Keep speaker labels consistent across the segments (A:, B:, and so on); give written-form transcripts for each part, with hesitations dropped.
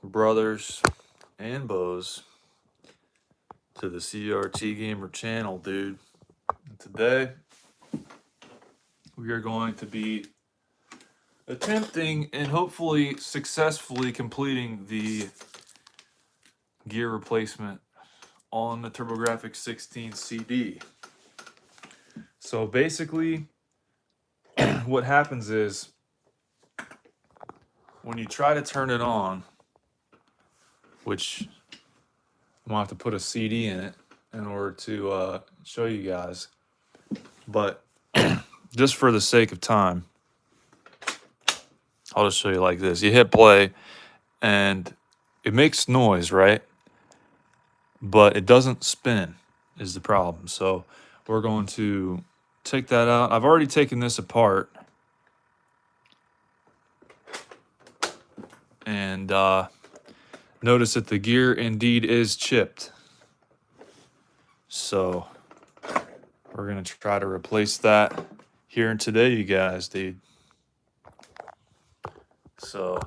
A: brothers and bows to the CRT Gamer channel, dude. And today we are going to be attempting and hopefully successfully completing the gear replacement on the Turbografx16 CD. So basically what happens is when you try to turn it on, which I'm gonna have to put a CD in it in order to show you guys, but just for the sake of time, I'll just show you like this. You hit play and it makes noise, right? But it doesn't spin is the problem. So we're going to take that out. I've already taken this apart. And notice that the gear indeed is chipped. So we're going to try to replace that here and today, you guys, dude. So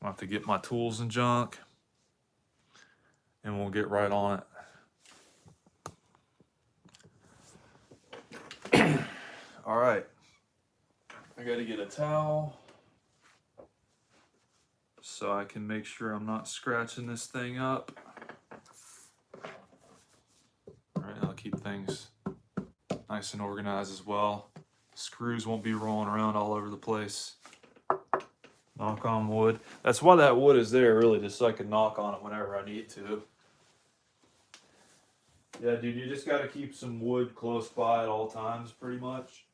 A: I'll have to get my tools and junk, and we'll get right on it. All right. I got to get a towel so I can make sure I'm not scratching this thing up. All right, I'll keep things nice and organized as well. Screws won't be rolling around all over the place. Knock on wood. That's why that wood is there, really, just so I can knock on it whenever I need to. Yeah, dude, you just got to keep some wood close by at all times, pretty much.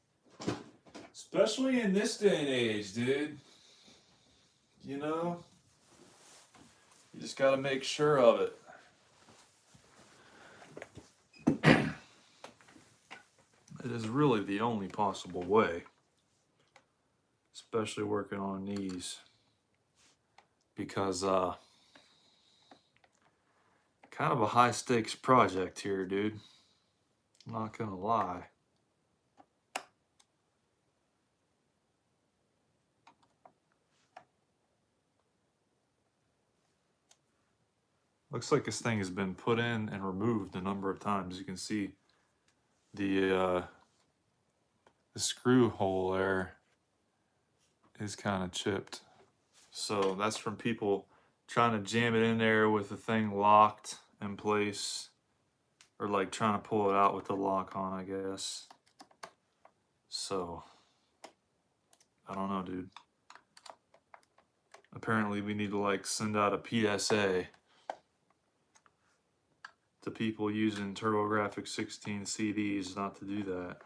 A: Especially in this day and age, dude. You know? You just got to make sure of it. It is really the only possible way. Especially working on these. Because, kind of a high stakes project here, dude. I'm not gonna lie. Looks like this thing has been put in and removed a number of times. You can see the screw hole there is kind of chipped. So that's from people trying to jam it in there with the thing locked in place, or like trying to pull it out with the lock on, I guess. So I don't know, dude. Apparently we need to like send out a PSA to people using Turbografx16 CDs not to do that.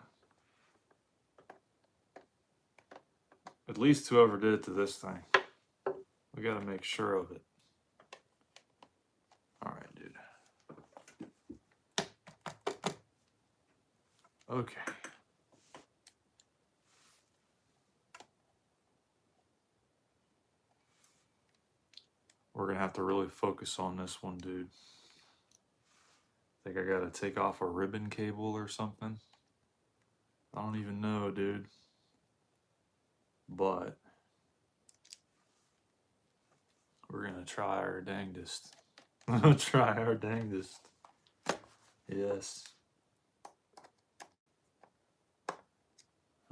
A: At least whoever did it to this thing. We gotta make sure of it. Alright, dude. Okay. We're gonna have to really focus on this one, dude. I think I gotta take off a ribbon cable or something. I don't even know, dude. But we're gonna try our dangdest. Try our dangdest. Yes.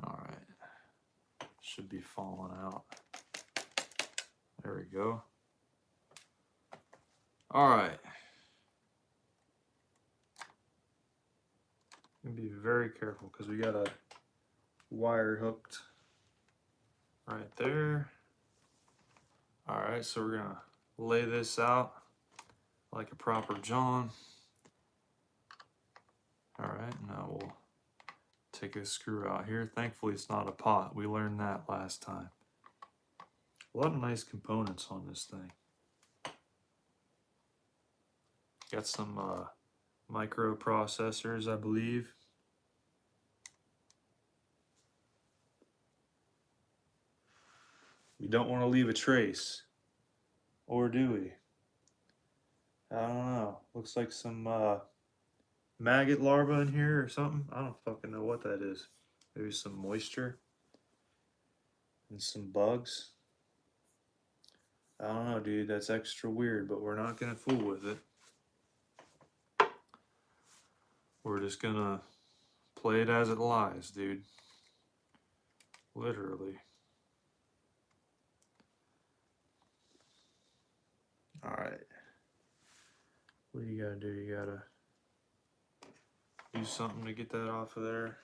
A: Alright. Should be falling out. There we go. Alright. Be very careful because we got a wire hooked right there. Alright, so we're gonna lay this out like a proper John. Alright, now we'll take a screw out here. Thankfully it's not a pot. We learned that last time. A lot of nice components on this thing. Got some microprocessors, I believe. We don't want to leave a trace. Or do we? I don't know. Looks like some maggot larva in here or something. I don't fucking know what that is. Maybe some moisture and some bugs. I don't know, dude. That's extra weird, but we're not gonna fool with it. We're just gonna play it as it lies, dude. Literally. Alright. What do you gotta do? You gotta use something to get that off of there.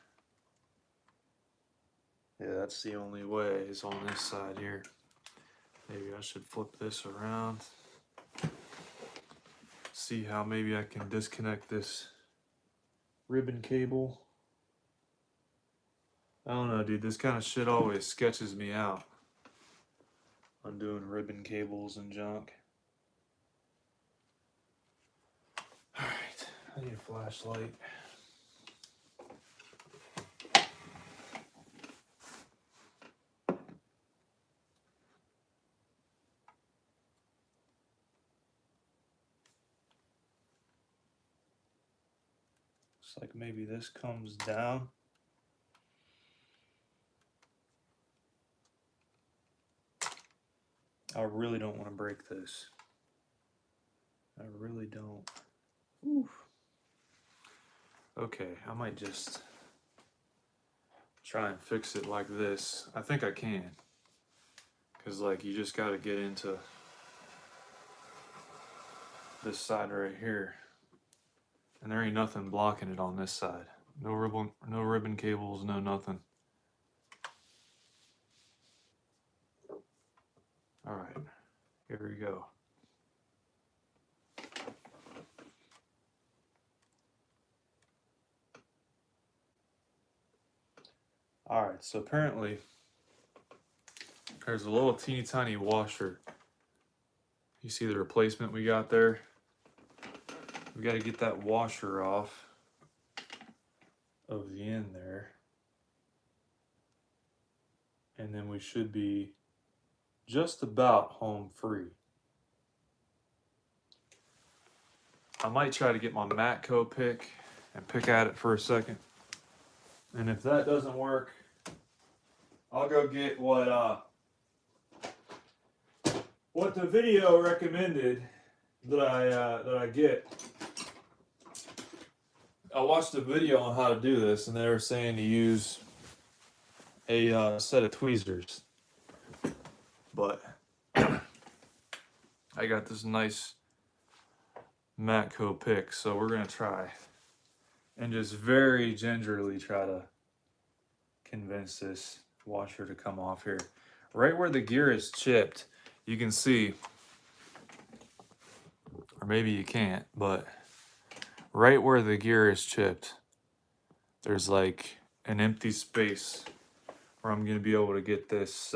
A: Yeah, that's the only way, is on this side here. Maybe I should flip this around. See how maybe I can disconnect this ribbon cable. I don't know, dude. This kind of shit always sketches me out. Undoing ribbon cables and junk. Alright, I need a flashlight. Looks like maybe this comes down. I really don't want to break this. I really don't. Oof. Okay, I might just try and fix it like this. I think I can. Because, like, you just got to get into this side right here. And there ain't nothing blocking it on this side. No ribbon cables, no nothing. Alright, here we go. Alright, so apparently there's a little teeny tiny washer. You see the replacement we got there? We got to get that washer off of the end there. And then we should be just about home free. I might try to get my Matco pick and pick at it for a second. And if that doesn't work, I'll go get what the video recommended that I get. I watched a video on how to do this, and they were saying to use a set of tweezers. But I got this nice Matco pick, so we're gonna try and just very gingerly try to convince this washer to come off here. Right where the gear is chipped, you can see, or maybe you can't, but right where the gear is chipped, there's like an empty space where I'm gonna be able to get this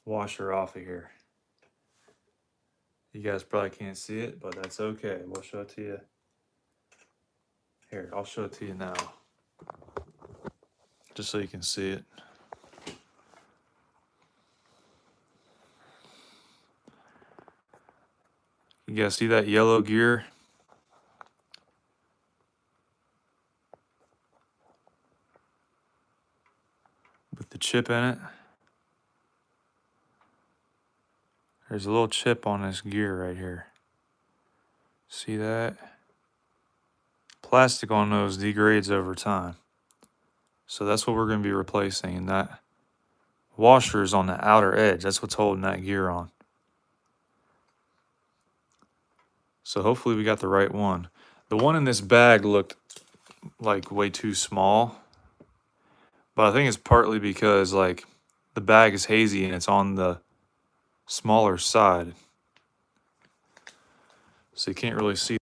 A: washer off of here. You guys probably can't see it, but that's okay. We'll show it to you. Here, I'll show it to you now, just so you can see it. You guys see that yellow gear? With the chip in it? There's a little chip on this gear right here. See that? Plastic on those degrades over time. So that's what we're going to be replacing. And that washer is on the outer edge. That's what's holding that gear on. So hopefully we got the right one. The one in this bag looked like way too small. But I think it's partly because like the bag is hazy and it's on the smaller side. So you can't really see.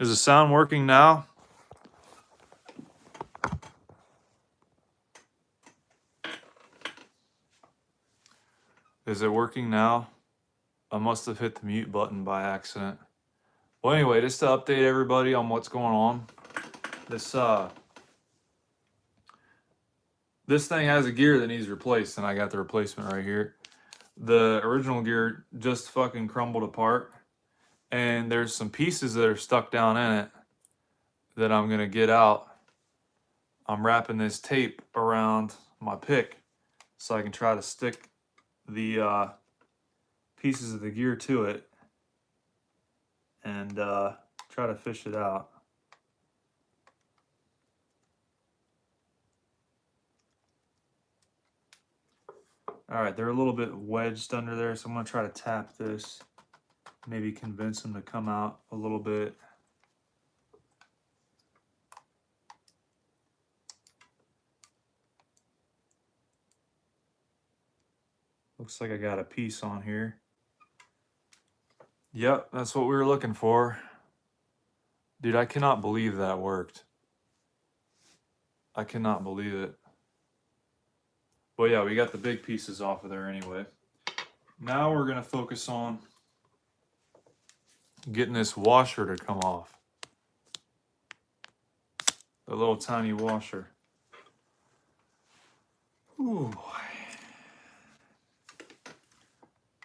A: Is the sound working now? Is it working now? I must have hit the mute button by accident. Well, anyway, just to update everybody on what's going on. This thing has a gear that needs replaced, and I got the replacement right here. The original gear just fucking crumbled apart, and there's some pieces that are stuck down in it that I'm gonna get out. I'm wrapping this tape around my pick so I can try to stick the pieces of the gear to it and try to fish it out. All right, they're a little bit wedged under there, so I'm gonna try to tap this, maybe convince them to come out a little bit. Looks like I got a piece on here. Yep, that's what we were looking for. Dude, I cannot believe that worked. I cannot believe it. But yeah, we got the big pieces off of there anyway. Now we're gonna focus on getting this washer to come off. The little tiny washer. Ooh.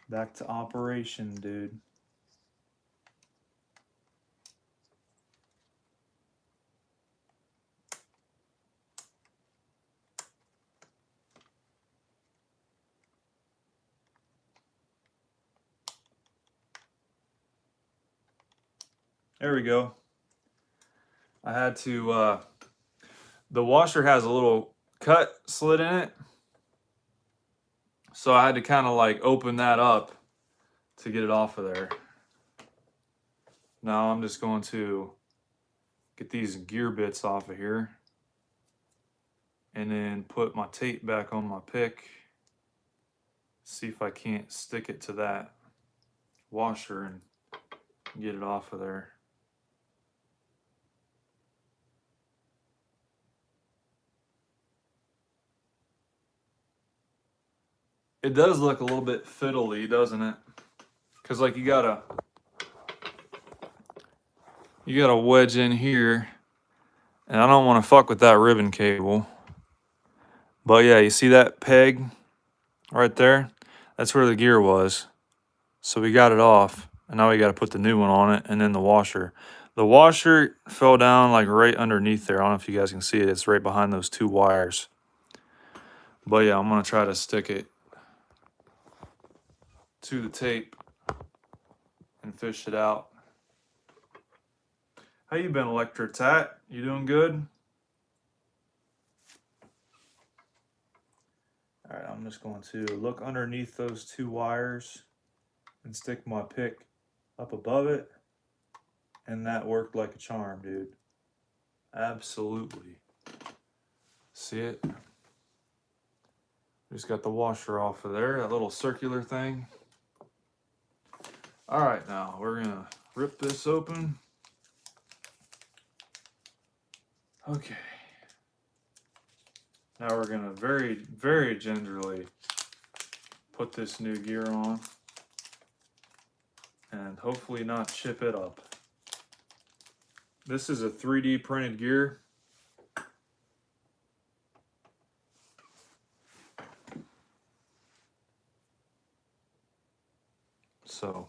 A: Back to operation, dude. There we go. I had to, the washer has a little cut slit in it. So I had to kind of like open that up to get it off of there. Now I'm just going to get these gear bits off of here and then put my tape back on my pick. See if I can't stick it to that washer and get it off of there. It does look a little bit fiddly, doesn't it? Because like you gotta wedge in here, and I don't want to fuck with that ribbon cable. But yeah, you see that peg right there? That's where the gear was. So we got it off, and now we got to put the new one on it, and then the washer. The washer fell down like right underneath there. I don't know if you guys can see it. It's right behind those two wires. But yeah, I'm gonna try to stick it to the tape and fish it out. How you been, Electra Tat? You doing good? All right, I'm just going to look underneath those two wires and stick my pick up above it. And that worked like a charm, dude. Absolutely. See it? Just got the washer off of there, that little circular thing. All right, now we're gonna rip this open. Okay. Now we're gonna very, very gingerly put this new gear on and hopefully not chip it up. This is a 3D printed gear. So,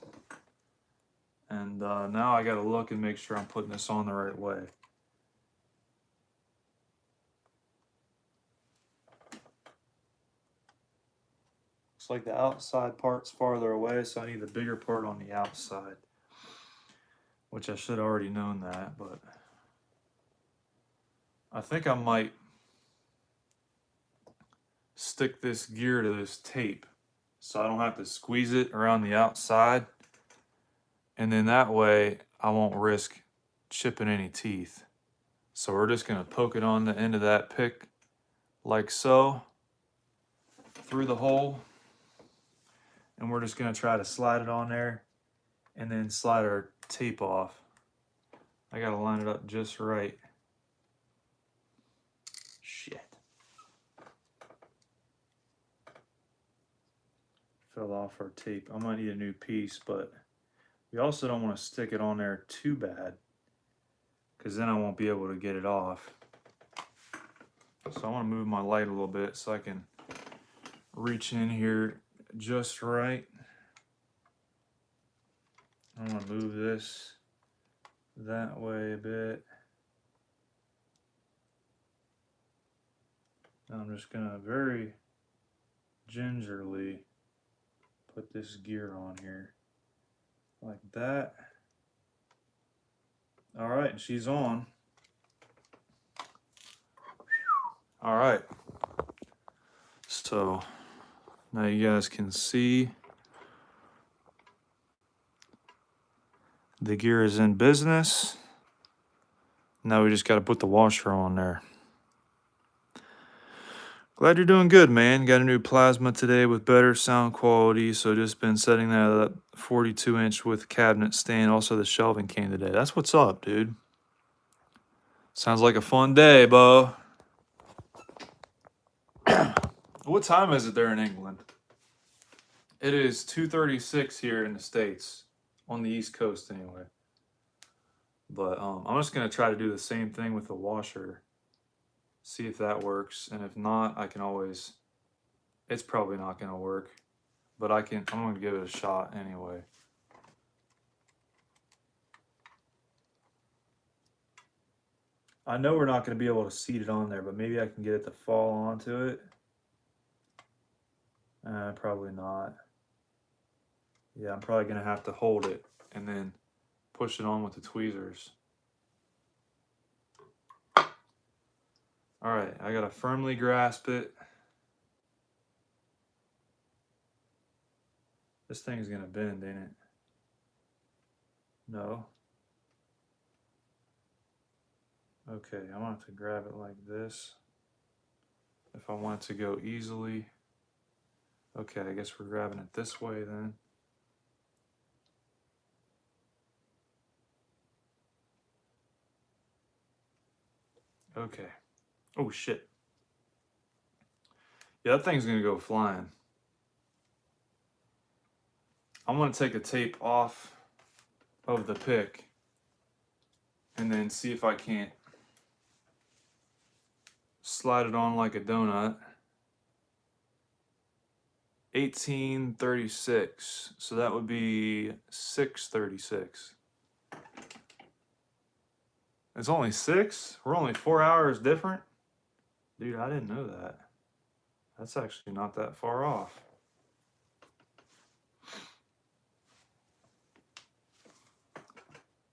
A: and now I gotta look and make sure I'm putting this on the right way. Looks like the outside part's farther away, so I need the bigger part on the outside. Which I should have already known that, but I think I might stick this gear to this tape so I don't have to squeeze it around the outside. And then that way I won't risk chipping any teeth. So we're just gonna poke it on the end of that pick like so through the hole. And we're just gonna try to slide it on there and then slide our tape off I gotta line it up just right. Shit. Fell off our tape. I might need a new piece, but we also don't want to stick it on there too bad, because then I won't be able to get it off. So I want to move my light a little bit so I can reach in here just right. I'm going to move this that way a bit. Now I'm just going to very gingerly put this gear on here like that. All right, and she's on. All right. So now you guys can see the gear is in business. Now we just got to put the washer on there. Glad you're doing good, man. Got a new plasma today with better sound quality. So just been setting that up 42-inch with cabinet stand. Also the shelving came today. That's what's up, dude. Sounds like a fun day, Bo. What time is it there in England? It is 2:36 here in the States, on the East Coast anyway. But I'm just gonna try to do the same thing with the washer. See if that works, and if not, I can always, it's probably not gonna work, but I'm gonna give it a shot anyway. I know we're not gonna be able to seat it on there, but maybe I can get it to fall onto it. Probably not. Yeah, I'm probably gonna have to hold it and then push it on with the tweezers. All right, I gotta firmly grasp it. This thing's gonna bend, ain't it? No. Okay, I'm gonna have to grab it like this if I want it to go easily. Okay, I guess we're grabbing it this way then. Okay. Oh shit. Yeah, that thing's gonna go flying. I'm gonna take the tape off of the pick and then see if I can't slide it on like a donut. 1836, so that would be 636. It's only 6? We're only 4 hours different? Dude, I didn't know that. That's actually not that far off.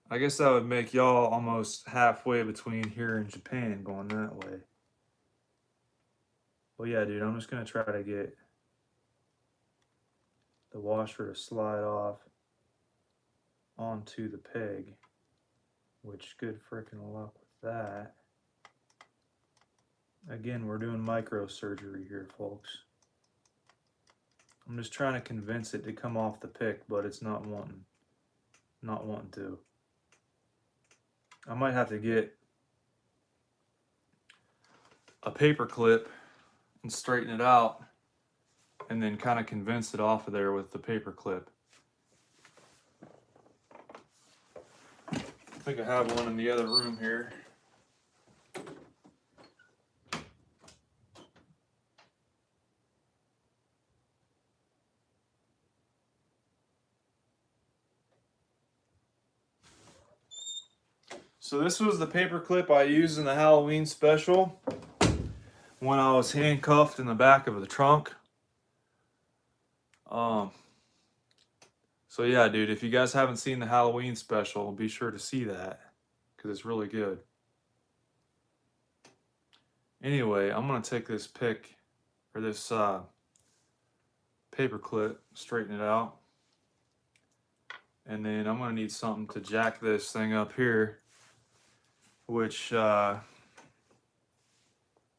A: I guess that would make y'all almost halfway between here and Japan going that way. Well, yeah, dude, I'm just going to try to get the washer to slide off onto the peg, which good freaking luck with that. Again, we're doing microsurgery here, folks. I'm just trying to convince it to come off the pick, but it's not wanting to. I might have to get a paper clip and straighten it out and then kind of convince it off of there with the paper clip. I think I have one in the other room here. So this was the paper clip I used in the Halloween special when I was handcuffed in the back of the trunk. So yeah, dude, if you guys haven't seen the Halloween special, be sure to see that because it's really good. Anyway, I'm gonna take this pick or this paper clip, straighten it out, and then I'm gonna need something to jack this thing up here, which I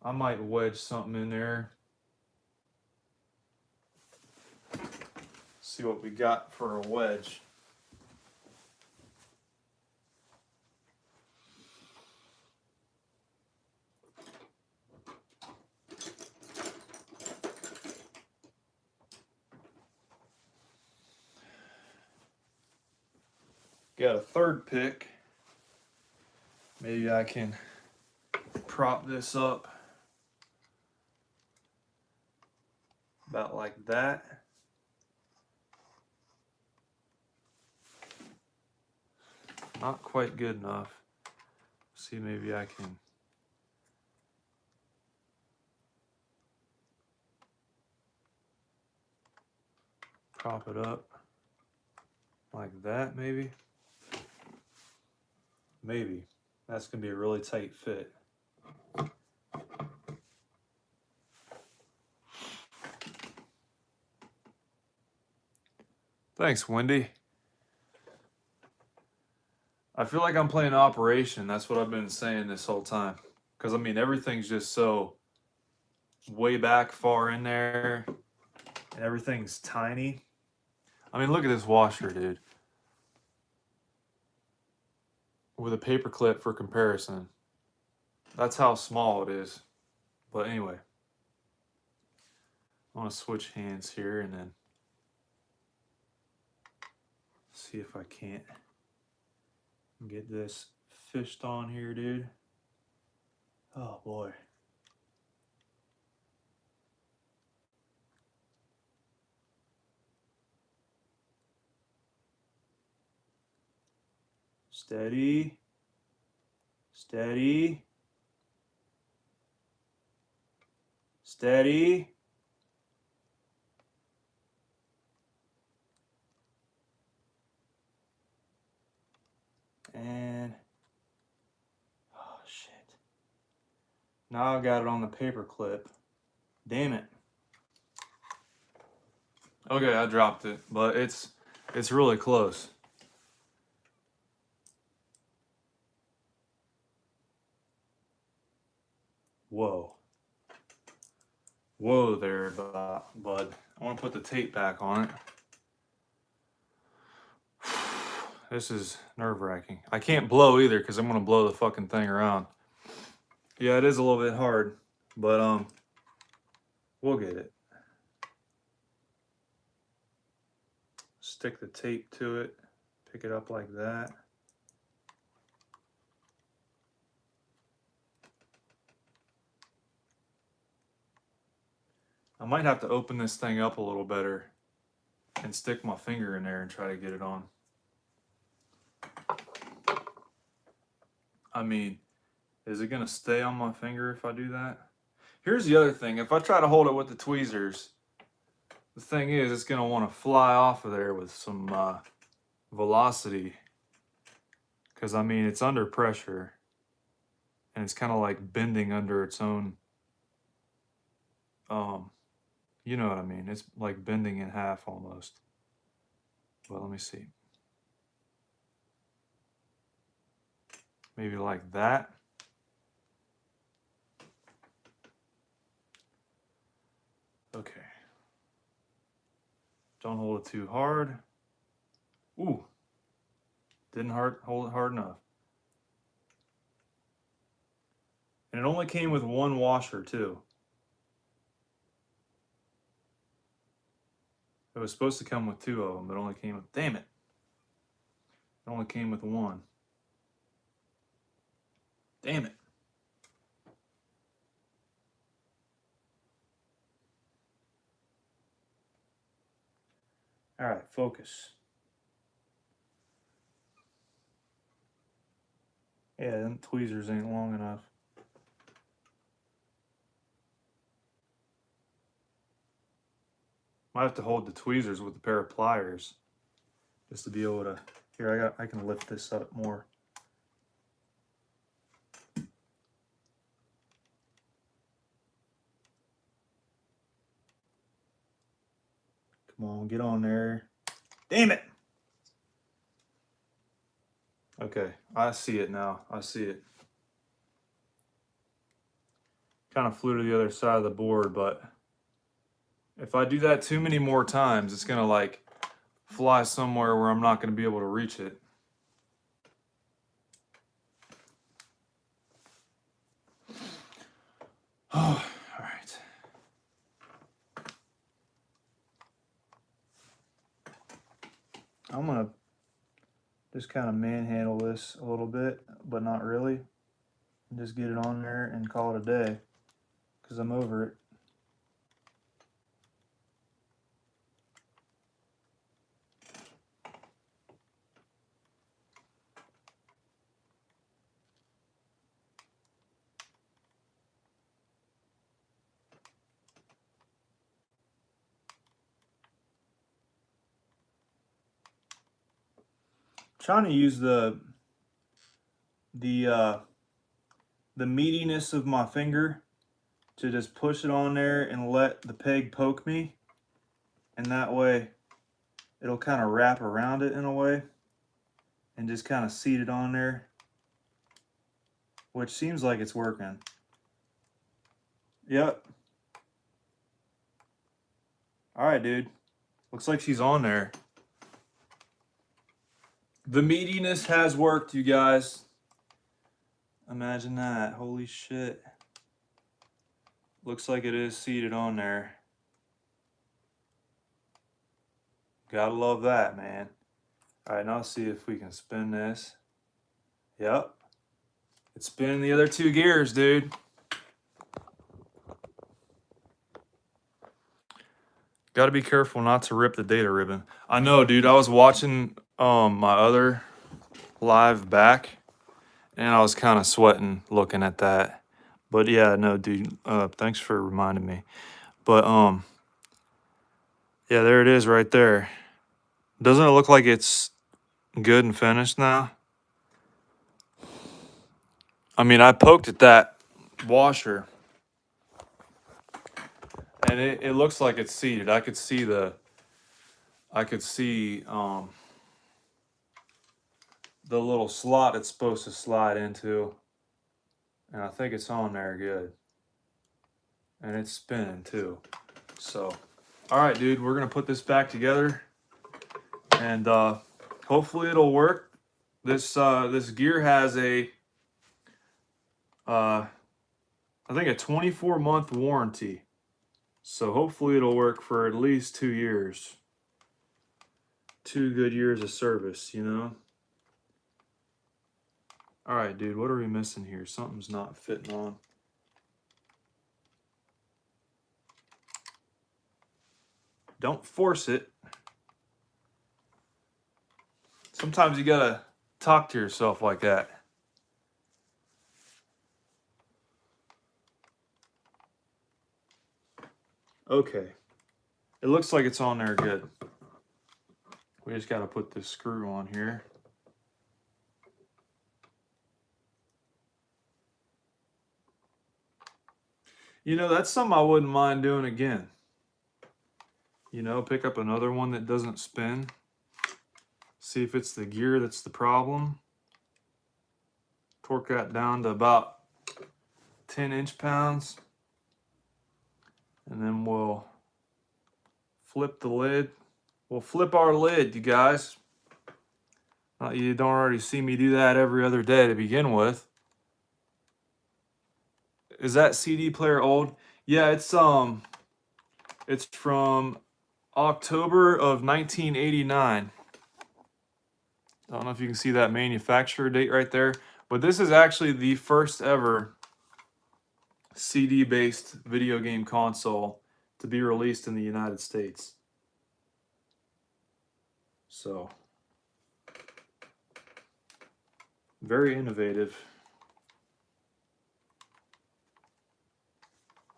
A: might wedge something in there. See what we got for a wedge. Got a third pick. Maybe I can prop this up about like that. Not quite good enough. See, maybe I can prop it up like that, maybe. Maybe. That's gonna be a really tight fit. Thanks, Wendy. I feel like I'm playing Operation. That's what I've been saying this whole time. Because, I mean, everything's just so way back far in there. And everything's tiny. I mean, look at this washer, dude. With a paper clip for comparison. That's how small it is. But anyway. I want to switch hands here and then see if I can't get this fished on here, dude. Oh boy. Steady. Steady. Steady. And oh shit. Now I got it on the paper clip. Damn it. Okay, I dropped it, but it's really close. Whoa. Whoa there, bud. I want to put the tape back on it. This is nerve-wracking. I can't blow either because I'm going to blow the fucking thing around. Yeah, it is a little bit hard, but we'll get it. Stick the tape to it. Pick it up like that. I might have to open this thing up a little better and stick my finger in there and try to get it on. I mean, is it gonna stay on my finger if I do that? Here's the other thing. If I try to hold it with the tweezers, the thing is it's gonna wanna fly off of there with some velocity. Because I mean, it's under pressure and it's kind of like bending under its own, you know what I mean? It's like bending in half almost. Well, let me see. Maybe like that. Okay. Don't hold it too hard. Ooh. Didn't hold it hard enough. And it only came with one washer too. It was supposed to come with two of them, but it only came with, damn it. It only came with one. Damn it. All right, focus. Yeah, them tweezers ain't long enough. Might have to hold the tweezers with a pair of pliers just to be able to, here, I can lift this up more. Come on, get on there. Damn it! Okay, I see it now. I see it. Kind of flew to the other side of the board, but if I do that too many more times, it's gonna like fly somewhere where I'm not gonna be able to reach it. Oh, all right.
B: just kind of manhandle this a little bit, but not really. And just get it on there and call it a day, because I'm over it. Trying to use the meatiness of my finger to just push it on there and let the peg poke me, and that way it'll kind of wrap around it in a way and just kind of seat it on there, which seems like it's working. Yep. All right, dude. Looks like she's on there. The meatiness has worked, you guys. Imagine that. Holy shit. Looks like it is seated on there. Gotta love that, man. All right, now let's see if we can spin this. Yep. It's spinning the other two gears, dude. Gotta be careful not to rip the data ribbon. I know, dude. I was watching my other live back, and I was kind of sweating looking at that. But yeah, no, dude. Thanks for reminding me. But yeah, there it is right there. Doesn't it look like it's good and finished now? I mean, I poked at that washer, and it looks like it's seated. I could see the little slot it's supposed to slide into, and I think it's on there good. And it's spinning too. So, all right, dude, we're gonna put this back together, and hopefully it'll work. This gear has a I think a 24-month warranty. So hopefully it'll work for at least 2 years. 2 good years of service, you know? All right, dude, what are we missing here? Something's not fitting on. Don't force it. Sometimes you gotta talk to yourself like that. Okay. It looks like it's on there good. We just gotta put this screw on here. You know, that's something I wouldn't mind doing again. You know, pick up another one that doesn't spin. See if it's the gear that's the problem. Torque that down to about 10 inch-pounds. And then we'll flip the lid. We'll flip our lid, you guys. You don't already see me do that every other day to begin with. Is that CD player old? Yeah, it's from October of 1989. I don't know if you can see that manufacturer date right there, but this is actually the first ever CD-based video game console to be released in the United States. So, very innovative.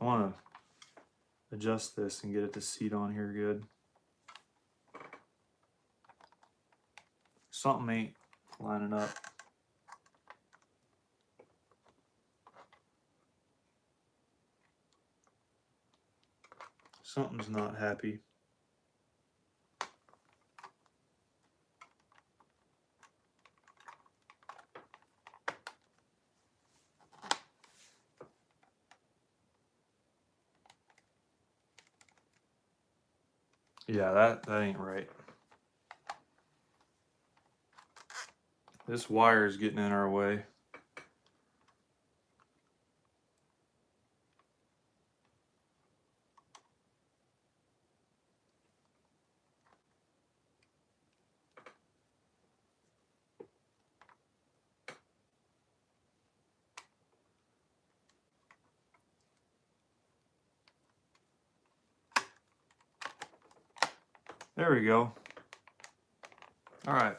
B: I want to adjust this and get it to seat on here good. Something ain't lining up. Something's not happy. Yeah, that ain't right. This wire is getting in our way. There we go. All right.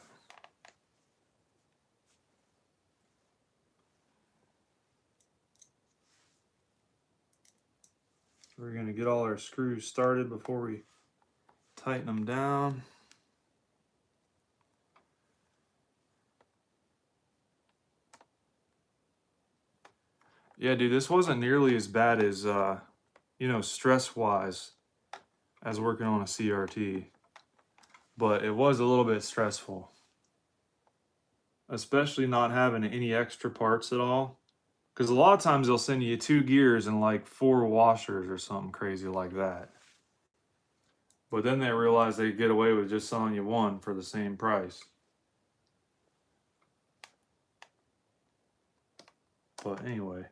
B: We're going to get all our screws started before we tighten them down. Yeah, dude, this wasn't nearly as bad as, you know, stress-wise as working on a CRT. But it was a little bit stressful. Especially not having any extra parts at all. Because a lot of times they'll send you 2 gears and like 4 washers or something crazy like that. But then they realize they get away with just selling you 1 for the same price. But anyway.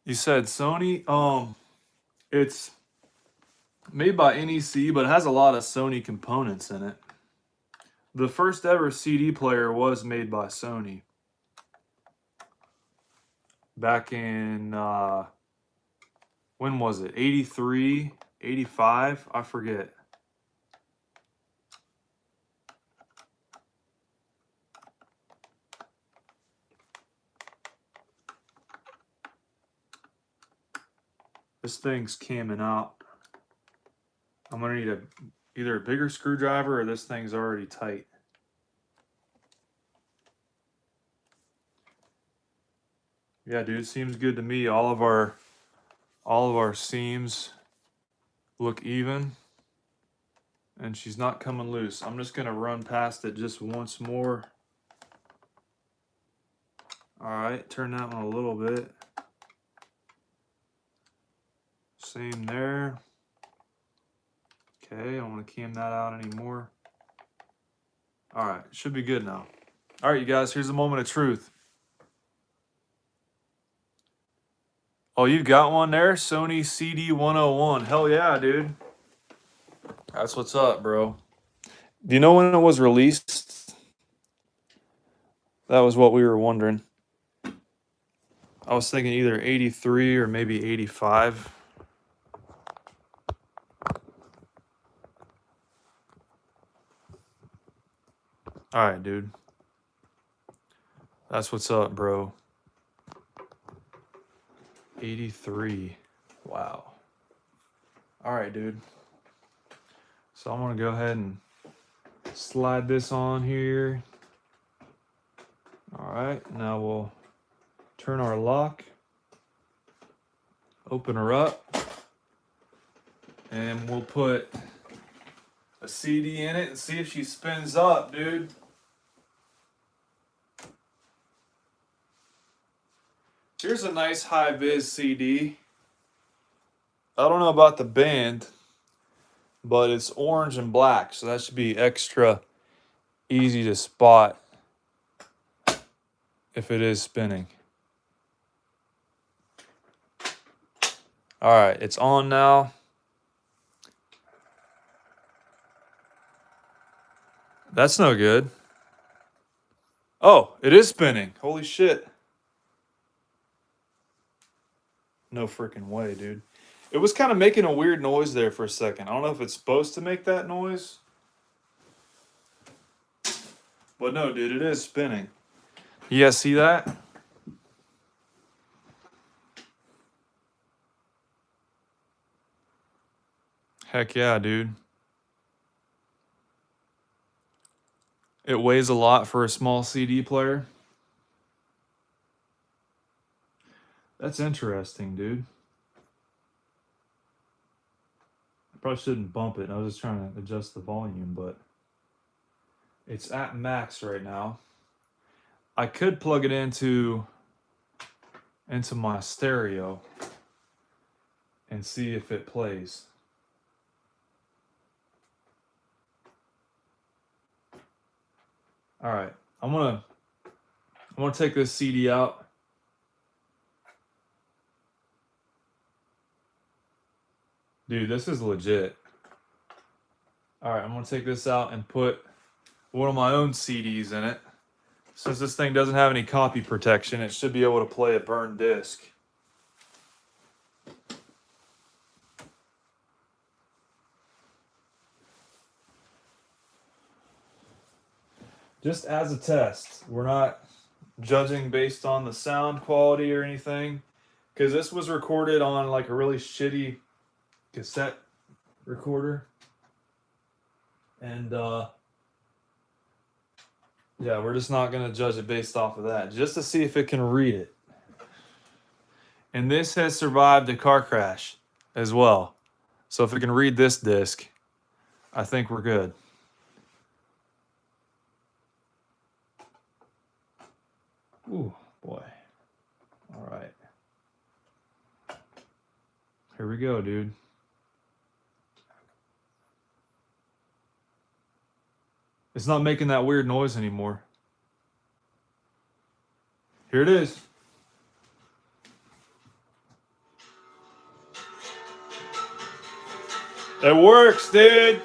B: You said Sony? It's made by NEC, but it has a lot of Sony components in it. The first ever CD player was made by Sony. Back in, when was it? 83, 85? I forget. This thing's camming out. I'm gonna need either a bigger screwdriver or this thing's already tight. Yeah, dude, seems good to me. All of our seams look even, and she's not coming loose. I'm just gonna run past it just once more. All right, turn that one a little bit. Same there. Okay, I don't want to cam that out anymore. All right, should be good now. All right, you guys, here's a moment of truth. Oh, you got one there? Sony CD101. Hell yeah, dude. That's what's up, bro. Do you know when it was released? That was what we were wondering. I was thinking either 83 or maybe 85. All right, dude. That's what's up, bro. 83. Wow. All right, dude. So I'm going to go ahead and slide this on here. All right, now we'll turn our lock, open her up, and we'll put a CD in it and see if she spins up, dude. Here's a nice high-vis CD. I don't know about the band, but it's orange and black, so that should be extra easy to spot if it is spinning. All right, it's on now. That's no good. Oh, it is spinning. Holy shit. No freaking way, dude. It was kind of making a weird noise there for a second. I don't know if it's supposed to make that noise. But no, dude, it is spinning. You guys see that? Heck yeah, dude. It weighs a lot for a small CD player. That's interesting, dude. I probably shouldn't bump it. I was just trying to adjust the volume, but it's at max right now. I could plug it into my stereo and see if it plays. All right, I'm gonna take this CD out. Dude, this is legit. All right, I'm gonna take this out and put one of my own CDs in it. Since this thing doesn't have any copy protection, it should be able to play a burned disc.
A: just as a test. We're not judging based on the sound quality or anything, because this was recorded on like a really shitty cassette recorder, and yeah, we're just not gonna judge it based off of that, just to see if it can read it. And this has survived a car crash as well, so if it can read this disc, I think we're good. Ooh, boy. All right. Here we go, dude. It's not making that weird noise anymore. Here it is. It works, dude.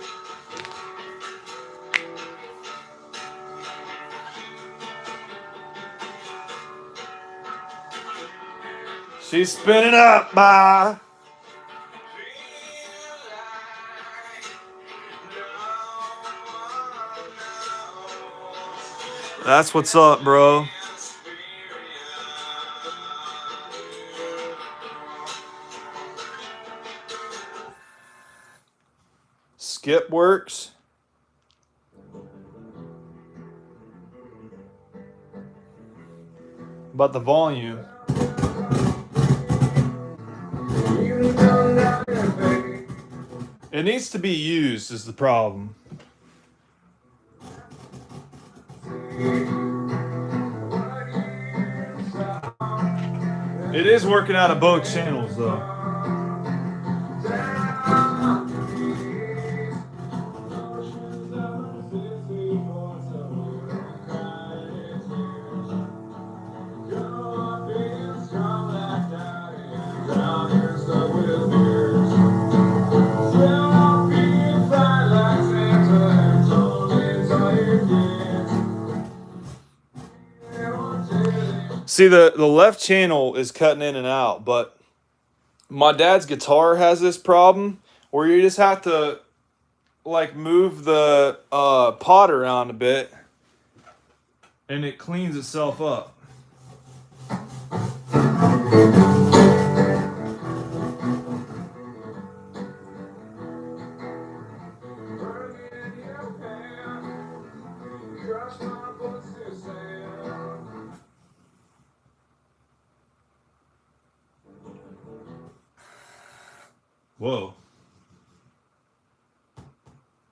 A: She's spinning up, bye. That's what's up, bro. Skip works. But the volume. It needs to be used is the problem. It is working out of both channels though. See, the left channel is cutting in and out, but my dad's guitar has this problem where you just have to like move the pot around a bit and it cleans itself up. Whoa.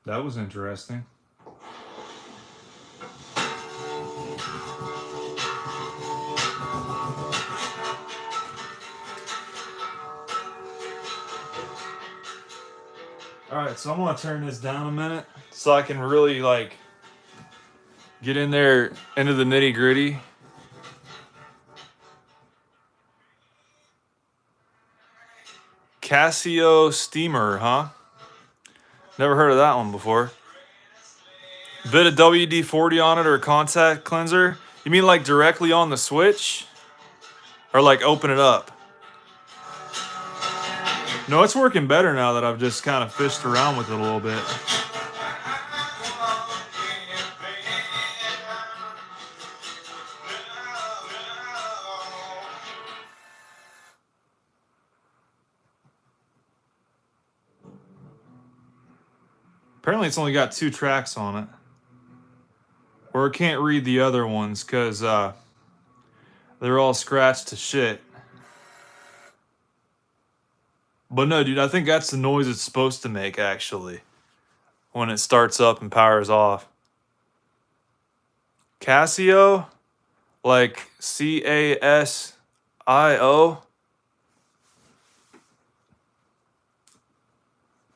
A: That was interesting. Alright, so I'm gonna turn this down a minute so I can really like get in there into the nitty gritty. Casio steamer, huh? Never heard of that one before. Bit of WD-40 on it or a contact cleanser. You mean like directly on the switch? Or like open it up? No, it's working better now that I've just kind of fished around with it a little bit. Apparently it's only got 2 tracks on it. Or it can't read the other ones because they're all scratched to shit. But no, dude, I think that's the noise it's supposed to make, actually. When it starts up and powers off. Casio? Like Casio? I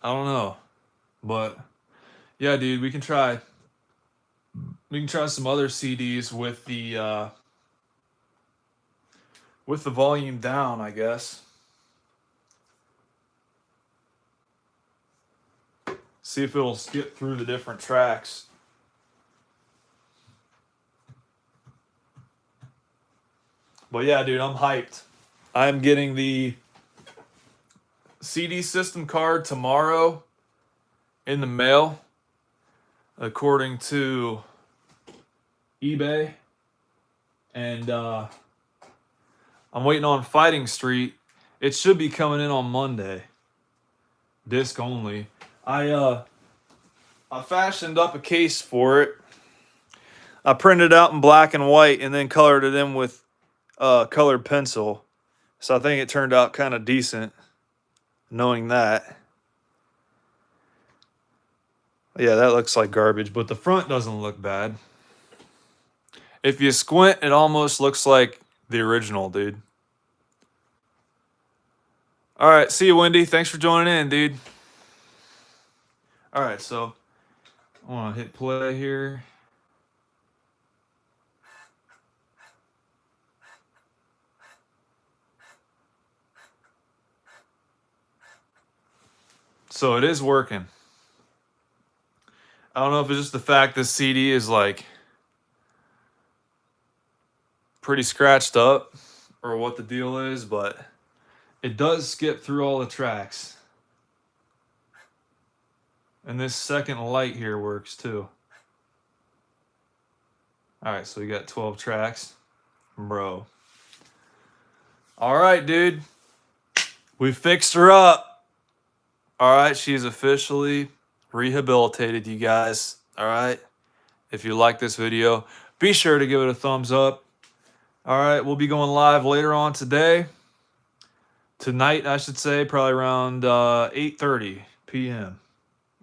A: don't know. But yeah, dude, we can try some other CDs with the volume down, I guess. See if it'll skip through the different tracks. But yeah, dude, I'm hyped. I'm getting the CD system card tomorrow in the mail, according to
B: eBay. And I'm waiting on Fighting Street. It should be coming in on Monday. Disc only. I fashioned up a case for it. I printed it out in black and white and then colored it in with colored pencil. So I think it turned out kind of decent knowing that. Yeah, that looks like garbage, but the front doesn't look bad. If you squint, it almost looks like the original, dude. All right, see you, Wendy. Thanks for joining in, dude. All right, so I want to hit play here. So it is working. I don't know if it's just the fact this CD is like pretty scratched up or what the deal is, but it does skip through all the tracks. And this second light here works too. All right, so we got 12 tracks. Bro. All right, dude. We fixed her up. All right, she's officially rehabilitated, you guys. All right. If you like this video, be sure to give it a thumbs up. All right, we'll be going live later on today. Tonight, I should say, probably around 8:30 p.m.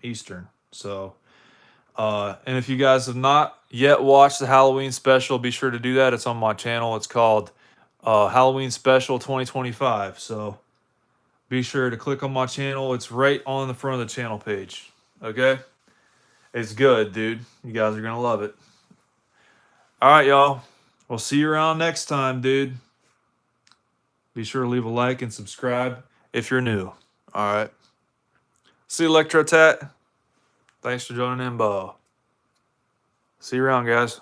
B: Eastern. So, and if you guys have not yet watched the Halloween special, be sure to do that. It's on my channel. It's called Halloween Special 2025. So be sure to click on my channel. It's right on the front of the channel page. Okay? It's good, dude. You guys are going to love it. All right, y'all. We'll see you around next time, dude. Be sure to leave a like and subscribe if you're new. All right. See you, Electro Tat. Thanks for joining in, Bo. See you around, guys.